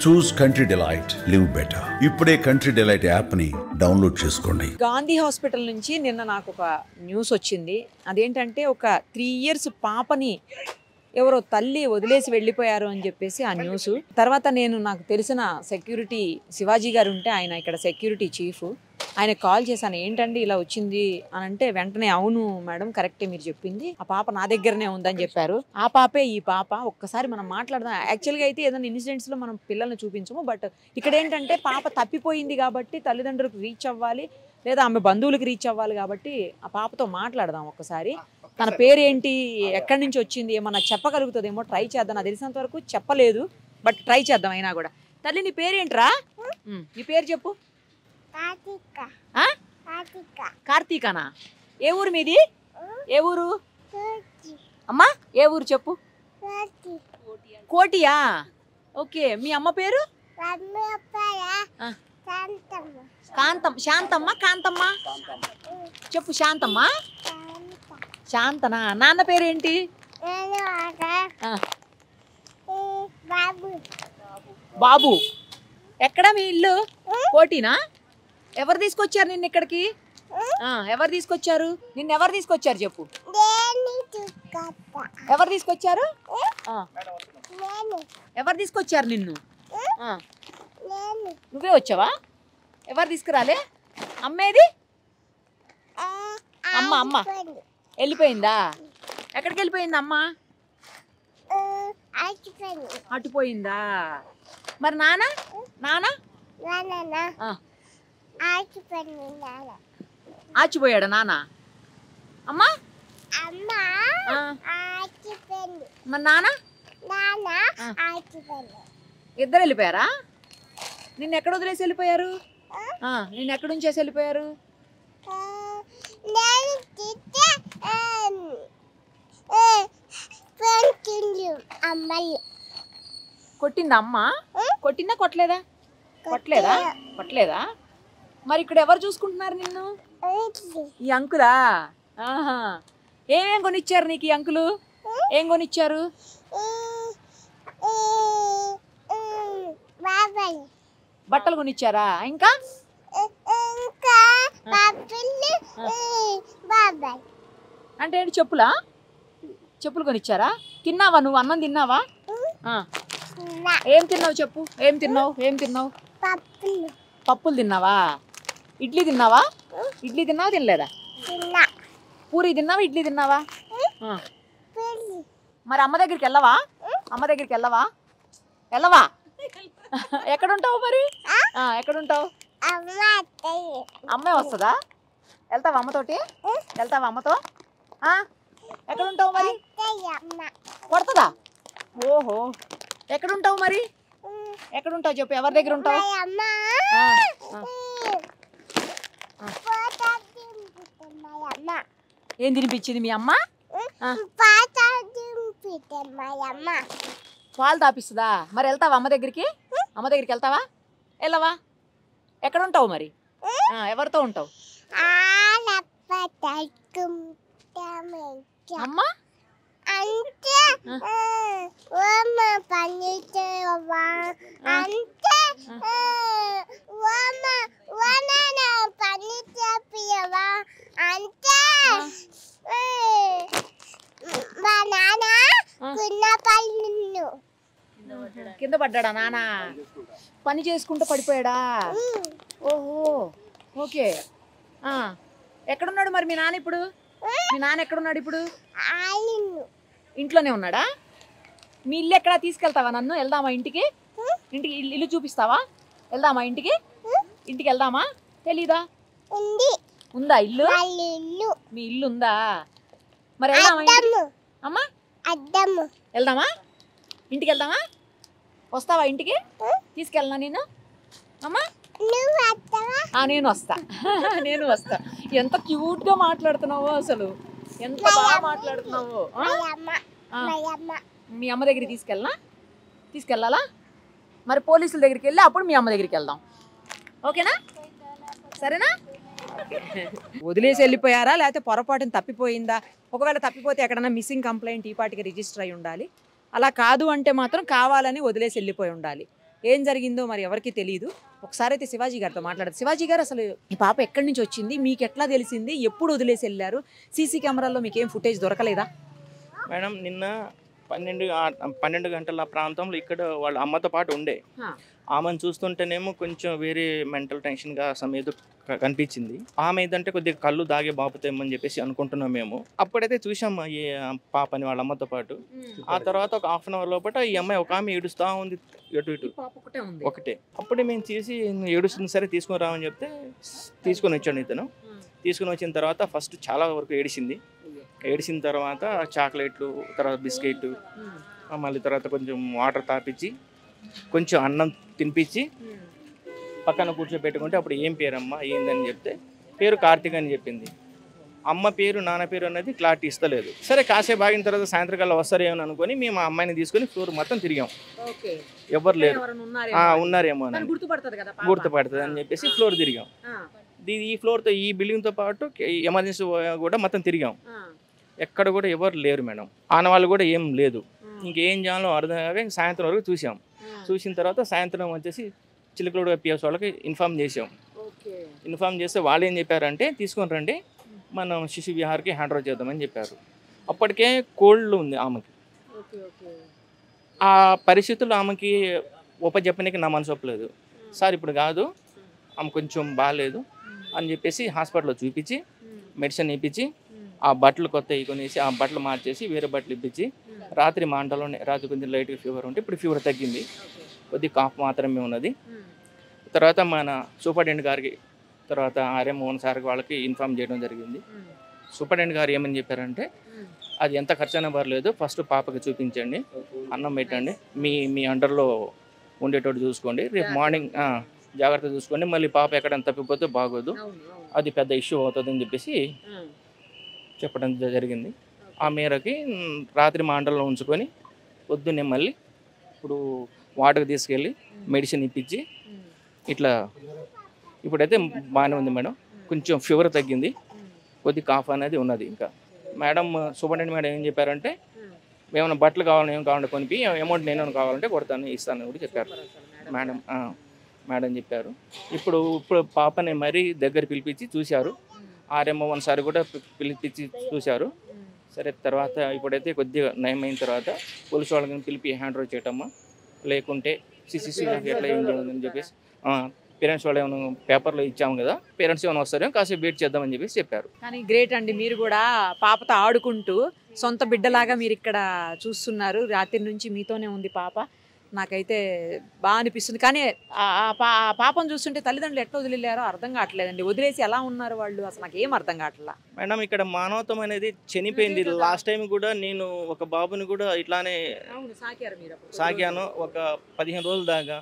చూస్ country delight, live better. ఇప్పుడే country delight app ని download చేసుకోండి. గాంధీ హాస్పిటల్ నుంచి నిన్న నాకు ఒక న్యూస్ వచ్చింది. అదేంటంటే ఒక 3 years పాపని ఎవరో తల్లి వదిలేసి వెళ్ళిపోయారు అని చెప్పేసి ఆ న్యూస్. తర్వాత నాకు తెలిసిన సెక్యూరిటీ శివాజీ గారు ఉంటే, ఆయన ఇక్కడ సెక్యూరిటీ చీఫ్, ఆయన కాల్ చేశాను. ఏంటండి ఇలా వచ్చింది అని అంటే, వెంటనే అవును మేడం కరెక్టే మీరు చెప్పింది, ఆ పాప నా దగ్గరనే ఉందని చెప్పారు. ఆ పాపే ఈ పాప. ఒక్కసారి మనం మాట్లాడదాం. యాక్చువల్గా అయితే ఏదైనా ఇన్సిడెంట్స్లో మనం పిల్లల్ని చూపించము, బట్ ఇక్కడ ఏంటంటే పాప తప్పిపోయింది కాబట్టి తల్లిదండ్రులకు రీచ్ అవ్వాలి, లేదా ఆమె బంధువులకు రీచ్ అవ్వాలి కాబట్టి ఆ పాపతో మాట్లాడదాం ఒక్కసారి. తన పేరేంటి, ఎక్కడి నుంచి వచ్చింది, ఏమన్నా చెప్పగలుగుతుందేమో ట్రై చేద్దాం. నాకు తెలిసినంత వరకు చెప్పలేదు, బట్ ట్రై చేద్దాం అయినా కూడా. తల్లి నీ పేరేంట్రా? నీ పేరు చెప్పు. కార్తీకనా? ఏ ఊరు మీది? ఏ ఊరు అమ్మా? ఏ ఊరు చెప్పు. కోటియా? ఓకే. మీ అమ్మ పేరు? కాంతం. శాంతమ్మ కాంతమ్మ చెప్పు. శాంతమ్మ. శాంతనా? నాన్న పేరేంటి? బాబు. ఎక్కడ మీ ఇల్లు? కోటినా? ఎవరు తీసుకొచ్చారు నిన్ను ఇక్కడికి? ఎవరు తీసుకొచ్చారు నిన్ను? ఎవరు తీసుకొచ్చారు చెప్పు. ఎవరు తీసుకొచ్చారు? ఎవరు తీసుకొచ్చారు నిన్ను? నువ్వే వచ్చావా? ఎవరు తీసుకురాలే? అమ్మేది? అమ్మ వెళ్ళిపోయిందా? ఎక్కడికి వెళ్ళిపోయింది అమ్మ? అటుపోయిందా? మరి నాన్న? ఆచిపోయాడా నాన్న? అమ్మా మరి నాన్న? ఇద్దరు వెళ్ళిపోయారా? నిన్ను ఎక్కడ వదిలేసి వెళ్ళిపోయారు? నిన్ను ఎక్కడ ఉంచేసి వెళ్ళిపోయారు? కొట్టిందా అమ్మ? కొట్టిందా కొట్టలేదా? కొట్టలేదా? మరి ఇక్కడ ఎవరు చూసుకుంటున్నారు నిన్ను? ఈ అంకులా? ఏమేం కొనిచ్చారు నీకు ఈ అంకులు? ఏం కొనిచ్చారు? బట్టలు కొనిచ్చారా? ఇంకా అంటే ఏంటి? చెప్పులు కొనిచ్చారా? తిన్నావా నువ్వు? అన్నం తిన్నావా? ఏం తిన్నావు చెప్పు. ఏం తిన్నావు? పప్పులు తిన్నావా? ఇడ్లీ తిన్నావా? తినలేదా? పూరి తిన్నావా? ఇడ్లీ తిన్నావా? మరి అమ్మ దగ్గరికి వెళ్ళవా? ఎక్కడుంటావు మరి? ఎక్కడుంటావు? అమ్మే వస్తుందా? వెళ్తావా అమ్మతోటి? అమ్మతో? ఎక్కడుంటావు మరి? కొడుతుందా? ఓహో. ఎక్కడుంటావు మరి? ఎక్కడుంటావు చెప్పు. ఎవరి దగ్గర ఉంటావు? ఏం తినిపించింది మీ అమ్మ? పాలు తాపిస్తుందా? మరి వెళ్తావా అమ్మ దగ్గరికి? వెళ్తావా? వెళ్ళవా? ఎక్కడ ఉంటావు మరి? ఎవరితో ఉంటావు? అమ్మ కింద పడ్డాడా నాన్న? పని చేసుకుంటూ పడిపోయాడా? ఓహో, ఓకే. ఎక్కడున్నాడు మరి మీ నాన్న ఇప్పుడు? ఎక్కడున్నాడు ఇప్పుడు? ఇంట్లోనే ఉన్నాడా? మీ ఇల్లు ఎక్కడా? తీసుకెళ్తావా నన్ను? వెళ్దామా ఇంటికి? ఇల్లు చూపిస్తావా? వెళ్దామా ఇంటికి వెళ్దామా? తెలీదా? ఉందా ఇల్లు? మీ ఇల్లు ఉందా? మరి వెళ్దామా? అమ్మా వెళ్దామా? ఇంటికి వెళ్దామా? వస్తావా ఇంటికి? తీసుకెళ్ళనా నేను? అమ్మా నేను వస్తా. ఎంత క్యూట్ గా మాట్లాడుతున్నావో అసలు. ఎంత బాగా మాట్లాడుతున్నావో. మీ అమ్మ దగ్గరికి తీసుకెళ్ళాలా? మరి పోలీసుల దగ్గరికి వెళ్ళి అప్పుడు మీ అమ్మ దగ్గరికి వెళ్దాం. ఓకేనా? సరేనా? వదిలేసి వెళ్ళిపోయారా, లేకపోతే పొరపాటున తప్పిపోయిందా? ఒకవేళ తప్పిపోతే ఎక్కడన్నా మిస్సింగ్ కంప్లైంట్ ఈ పాటికి రిజిస్టర్ అయి ఉండాలి. అలా కాదు అంటే మాత్రం కావాలని వదిలేసి వెళ్ళిపోయి ఉండాలి. ఏం జరిగిందో మరి ఎవరికి తెలియదు. ఒకసారి అయితే శివాజీ గారితో మాట్లాడారు. శివాజీ గారు, అసలు ఈ పాప ఎక్కడి నుంచి వచ్చింది, మీకు ఎట్లా తెలిసింది, ఎప్పుడు వదిలేసి వెళ్ళారు, సీసీ కెమెరాల్లో మీకు ఏం ఫుటేజ్ దొరకలేదా? మేడం నిన్న 12 గంటల ప్రాంతంలో ఇక్కడ వాళ్ళ అమ్మతో పాటు ఉండే. ఆమెను చూస్తుంటేనేమో కొంచెం వేరే మెంటల్ టెన్షన్గా ఏదో కనిపించింది. ఆమె ఏదంటే కొద్దిగా కళ్ళు దాగే బాపుతామని చెప్పేసి అనుకుంటున్నాం మేము. అప్పుడైతే చూసాము ఈ పాపని వాళ్ళ అమ్మతో పాటు. ఆ తర్వాత ఒక హాఫ్ అన్ అవర్ లోపల ఈ అమ్మాయి ఒక ఆమె ఏడుస్తూ ఉంది ఎటు ఇటు ఒకటే. అప్పుడే మేము చేసి ఏడుస్తుంది, సరే తీసుకొని రామని చెప్తే తీసుకొని వచ్చాడు ఇతను. తీసుకుని వచ్చిన తర్వాత ఫస్ట్ చాలా వరకు ఏడిసిన తర్వాత చాక్లెట్లు, తర్వాత బిస్కెట్, మళ్ళీ తర్వాత కొంచెం వాటర్ తాపించి కొంచెం అన్నం తినిపించి పక్కన కూర్చోబెట్టుకుంటే అప్పుడు ఏం పేరమ్మా ఏందని చెప్తే పేరు కార్తీక్ అని చెప్పింది. అమ్మ పేరు నాన్న పేరు అనేది క్లారిటీ ఇస్తలేదు. సరే కాసేపు ఆగిన తర్వాత సాయంత్రకాలం వస్తారేమో అనుకొని మేము ఆ అమ్మాయిని తీసుకొని ఫ్లోర్ మొత్తం తిరిగాం. ఎవరు లేరు, ఉన్నారేమో అని గుర్తుపడుతుంది అని చెప్పేసి ఫ్లోర్ తిరిగాం. ఈ ఫ్లోర్తో ఈ బిల్డింగ్తో పాటు ఎమర్జెన్సీ కూడా మొత్తం తిరిగాం. ఎక్కడ కూడా ఎవరు లేరు మేడం, ఆనవాళ్ళు కూడా ఏం లేదు. ఇంకేం చేయాలో అర్థం కాక సాయంత్రం వరకు చూసిన తర్వాత సాయంత్రం వచ్చేసి చిలకలూరు పిఎస్ వాళ్ళకి ఇన్ఫామ్ చేస్తే వాళ్ళు ఏం చెప్పారంటే తీసుకొని రండి, మనం శిశు విహార్కి హ్యాండ్ ఓవర్ చేద్దామని చెప్పారు. అప్పటికే కోల్డ్ ఉంది ఆమెకి. ఆ పరిస్థితుల్లో ఆమెకి చెప్పడానికి నా మనసు ఒప్పలేదు. సార్ ఇప్పుడు కాదు, ఆమె కొంచెం బాగాలేదు అని చెప్పేసి హాస్పిటల్లో చూపించి మెడిసిన్ ఇప్పించి ఆ బట్టలు కొత్త కొనేసి ఆ బట్టలు మార్చేసి వేరే బట్టలు ఇప్పించి రాత్రి మంటలోనే రాత్రి కొంచెం లైట్గా ఫీవర్ ఉంటే ఇప్పుడు ఫీవర్ తగ్గింది, కొద్దిగా కాఫ్ మాత్రమే ఉన్నది. తర్వాత మన సూపరింటెండెంట్ గారికి తర్వాత ఆర్ఎం మోహన్ సార్కి వాళ్ళకి ఇన్ఫామ్ చేయడం జరిగింది. సూపరింటెండెంట్ గారు ఏమని చెప్పారంటే అది ఎంత ఖర్చు అయినా పర్లేదు, ఫస్ట్ పాపకి చూపించండి, అన్నం పెట్టండి, మీ అండర్లో ఉండేటట్టు చూసుకోండి, రేపు మార్నింగ్ జాగ్రత్త చూసుకోండి, మళ్ళీ పాప ఎక్కడైనా తప్పిపోతే బాగోదు, అది పెద్ద ఇష్యూ అవుతుంది అని చెప్పేసి చెప్పడం జరిగింది. ఆ మేరకి రాత్రి మంటల్లో ఉంచుకొని పొద్దున్నే మళ్ళీ ఇప్పుడు వాటర్కి తీసుకెళ్ళి మెడిసిన్ ఇప్పించి ఇట్లా ఇప్పుడైతే బాగానే ఉంది మేడం, కొంచెం ఫీవర్ తగ్గింది, కొద్ది కాఫ్ అనేది ఉన్నది. ఇంకా మేడం సూపరింటెండెంట్ మేడం ఏం చెప్పారంటే ఏమైనా బట్టలు కావాలని ఏం కావాలంటే కొనిపి, అమౌంట్ నేను కావాలంటే ఇస్తాను కూడా చెప్పారు మేడం చెప్పారు. ఇప్పుడు పాపని మరీ దగ్గర పిలిపించి చూశారు, ఆర్ఎంఓ సార్ కూడా పిలిపించి చూశారు. సరే తర్వాత ఇప్పుడైతే కొద్దిగా నయమైన తర్వాత పోలీసు వాళ్ళని పిలిపి హ్యాండ్ ఓవర్ చేయటమ్మా, లేకుంటే సిసిసి ఎట్లా ఏం చేయాలని చెప్పేసి పేరెంట్స్ వాళ్ళు ఏమైనా పేపర్లో ఇచ్చాము కదా, పేరెంట్స్ ఏమైనా వస్తారేమో కాసేపు వెయిట్ చేద్దామని చెప్పేసి చెప్పారు. కానీ గ్రేట్ అండి, మీరు కూడా పాపతో ఆడుకుంటూ సొంత బిడ్డలాగా మీరు ఇక్కడ చూస్తున్నారు. రాత్రి నుంచి మీతోనే ఉంది పాప. నాకైతే బాగా అనిపిస్తుంది. కానీ ఆ పాపను చూస్తుంటే తల్లిదండ్రులు ఎట్లా వదిలేరో అర్థం కావట్లేదండి. వదిలేసి ఎలా ఉన్నారు వాళ్ళు, అసలు నాకు ఏం అర్థం కావట్లా. మేడం ఇక్కడ మానవత్వం అనేది చనిపోయింది. లాస్ట్ టైం కూడా నేను ఒక బాబుని కూడా ఇట్లానే సాగాను ఒక 15 రోజుల దాకా.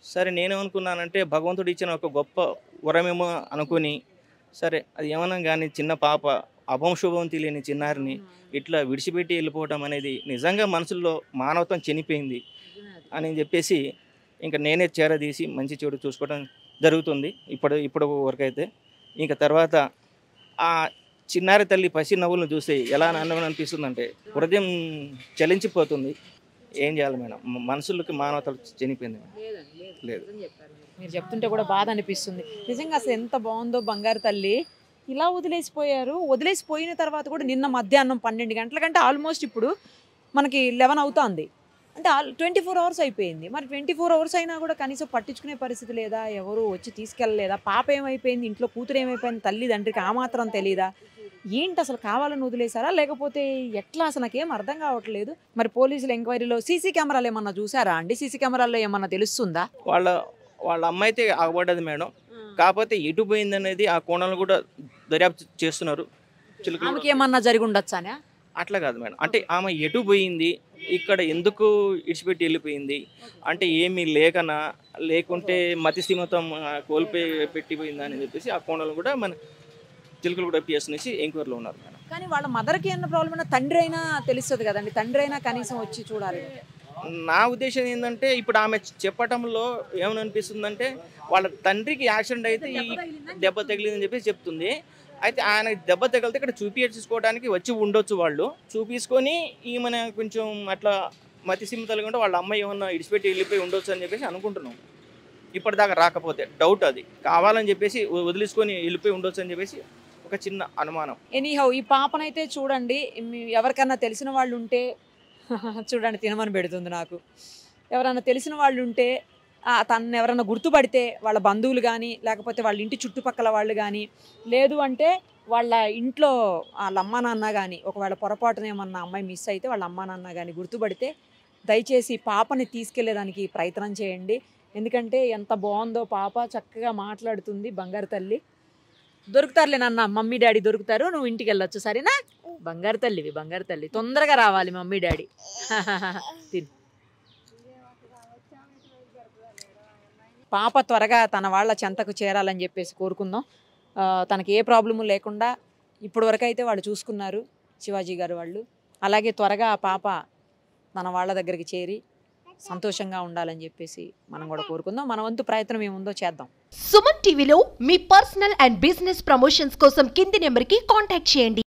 సరే నేనేమనుకున్నానంటే భగవంతుడు ఇచ్చిన ఒక గొప్ప వరమేమో అనుకుని, సరే అది ఏమన్నా కానీ చిన్న పాప అభంశుభం తెలియని చిన్నారిని ఇట్లా విడిచిపెట్టి వెళ్ళిపోవడం అనేది నిజంగా మనసులో మానవత్వం చనిపోయింది అని చెప్పేసి ఇంకా నేనే చేరదీసి మంచి చెడు చూసుకోవడం జరుగుతుంది ఇప్పుడు వరకు అయితే. ఇంకా తర్వాత ఆ చిన్నారి తల్లి పసి నవ్వులను చూస్తే ఎలా అనిపిస్తుందంటే హృదయం చలించిపోతుంది. ఏం చేయాలి మేడం, మనుషులకి మానవత చనిపోయింది లేదు. మీరు చెప్తుంటే కూడా బాధ అనిపిస్తుంది నిజంగా. అసలు ఎంత బాగుందో బంగారు తల్లి, ఇలా వదిలేసిపోయారు. వదిలేసిపోయిన తర్వాత కూడా నిన్న మధ్యాహ్నం 12 గంటల కంటే ఆల్మోస్ట్ ఇప్పుడు మనకి 11 అవుతుంది అంటే 24 అవర్స్ అయిపోయింది. మరి 24 అవర్స్ అయినా కూడా కనీసం పట్టించుకునే పరిస్థితి లేదా, ఎవరు వచ్చి తీసుకెళ్ళలేదా? పాప ఏమైపోయింది, ఇంట్లో కూతురు ఏమైపోయింది, తల్లిదండ్రికి ఆ మాత్రం తెలీదా? ఏంటి అసలు కావాలని వదిలేశారా లేకపోతే ఎట్లా, అసలు నాకేం అర్థం కావట్లేదు. మరి పోలీసుల ఎంక్వైరీలో సీసీ కెమెరాలు ఏమన్నా చూసారా అండి? సీసీ కెమెరాల్లో ఏమన్నా తెలుస్తుందా? వాళ్ళ అమ్మ అయితే ఆగబడ్డది మేడం. కాకపోతే ఎటు పోయింది అనేది ఆ కోణాలు కూడా దర్యాప్తు చేస్తున్నారు. ఆమెకి ఏమన్నా జరిగి ఉండొచ్చానా? అట్లా కాదు మేడం, అంటే ఆమె ఎటు పోయింది, ఇక్కడ ఎందుకు ఇడిచిపెట్టి వెళ్ళిపోయింది అంటే ఏమీ లేకనా, లేకుంటే మతి స్థిమితం పెట్టిపోయిందా అని చెప్పేసి ఆ కోణాలు కూడా మన చిలకలగూడ పిఎస్ నుంచి ఎంక్వైరీలో ఉన్నారు మేడం. కానీ వాళ్ళ మదర్కి ఏమన్నా ప్రాబ్లం అయినా తండ్రి అయినా తెలుస్తుంది కదండి, తండ్రి అయినా కనీసం వచ్చి చూడాలి. నా ఉద్దేశం ఏంటంటే ఇప్పుడు ఆమె చెప్పటంలో ఏమనిపిస్తుందంటే వాళ్ళ తండ్రికి యాక్సిడెంట్ అయితే ఈ దెబ్బ తగిలిందని చెప్పేసి చెప్తుంది. అయితే ఆయన దెబ్బ తగిలితే ఇక్కడ చూపించుకోవడానికి వచ్చి ఉండొచ్చు, వాళ్ళు చూపించుకొని ఈమెను కొంచెం అట్లా మతిసిమ్మ ఉంటే వాళ్ళ అమ్మాయి ఏమన్నా ఇడిచిపెట్టి వెళ్ళిపోయి ఉండొచ్చు అని చెప్పేసి అనుకుంటున్నాం. ఇప్పటిదాకా రాకపోతే డౌట్, అది కావాలని చెప్పేసి వదిలేసుకొని వెళ్ళిపోయి ఉండొచ్చు అని చెప్పేసి ఒక చిన్న అనుమానం. ఎనీహౌ ఈ పాపనైతే చూడండి, ఎవరికన్నా తెలిసిన వాళ్ళు ఉంటే చూడండి తినమని పెడుతుంది నాకు. ఎవరైనా తెలిసిన వాళ్ళు ఉంటే తనని ఎవరైనా గుర్తుపడితే వాళ్ళ బంధువులు కానీ లేకపోతే వాళ్ళ ఇంటి చుట్టుపక్కల వాళ్ళు కానీ, లేదు అంటే వాళ్ళ ఇంట్లో వాళ్ళ అమ్మా నాన్న కానీ, ఒకవేళ పొరపాటున ఏమన్నా అమ్మాయి మిస్ అయితే వాళ్ళ అమ్మా నాన్న కానీ గుర్తుపడితే దయచేసి పాపని తీసుకెళ్లేదానికి ప్రయత్నం చేయండి. ఎందుకంటే ఎంత బాగుందో పాప, చక్కగా మాట్లాడుతుంది, బంగారు తల్లి. దొరుకుతారులే నాన్న, మమ్మీ డాడీ దొరుకుతారు, నువ్వు ఇంటికి వెళ్ళొచ్చు సరేనా? బంగారు తల్లివి, బంగారు తల్లి, తొందరగా రావాలి మమ్మీ డాడీ. తిను. పాప త్వరగా తన వాళ్ళ చెంతకు చేరాలని చెప్పేసి కోరుకుందాం. తనకి ఏ ప్రాబ్లము లేకుండా ఇప్పటి వరకు అయితే వాళ్ళు చూసుకున్నారు శివాజీ గారు వాళ్ళు. అలాగే త్వరగా ఆ పాప తన వాళ్ళ దగ్గరికి చేరి సంతోషంగా ఉండాలని చెప్పేసి మనం కూడా కోరుకుందాం. మన వంతు ప్రయత్నం ఏముందో చేద్దాం. సుమన్ టీవీలో మీ పర్సనల్ అండ్ బిజినెస్ ప్రమోషన్స్ కోసం కింది నెంబర్కి కాంటాక్ట్ చేయండి.